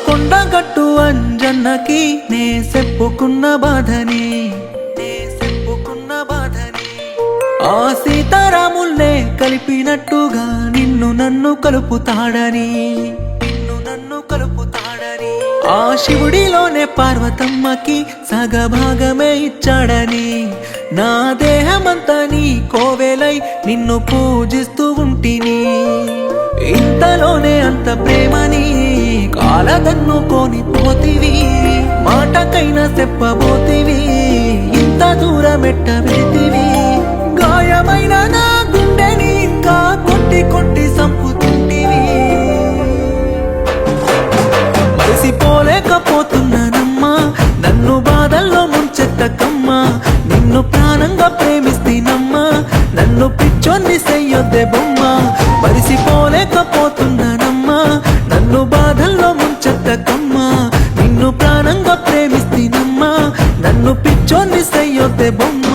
కొండగట్టు అంజన్నకి నే చెప్పుకున్న బాధని ఆ సీతారాముల్నే కలిపినట్టుగా నిన్ను నన్ను కలుపుతాడని ఆ శివుడిలోనే పార్వతమ్మకి సగభాగమే ఇచ్చాడని నా దేహమంతా నీ కోవెలై నిన్ను పూజిస్తూ ఉంటిని ఇంతలోనే అంత ప్రేమని కాలదన్నుకొని పోతివి మాటకైనా చెప్పబోతివి ఇంత దూరమెట్ట వెళితివి గాయమైన నా గుండెని ఇంకా కొట్టి కొట్టి సంపుతుంటివి మరిసిపోలేకపోతున్నానమ్మా నన్ను బాధల్లో ముంచెత్తకమ్మా నిన్ను ప్రాణంగా ప్రేమిస్తేనమ్మా నన్ను పిచ్చోన్ని చెయ్యొద్దే బొమ్మ మరిసిపోలేకపోతున్నానమ్మా నన్ను బాధల్లో ముంచెత్తకమ్మా నిన్ను ప్రాణంగా ప్రేమిస్తేనమ్మా నన్ను పిచ్చోన్ని చెయ్యొద్దే బొమ్మ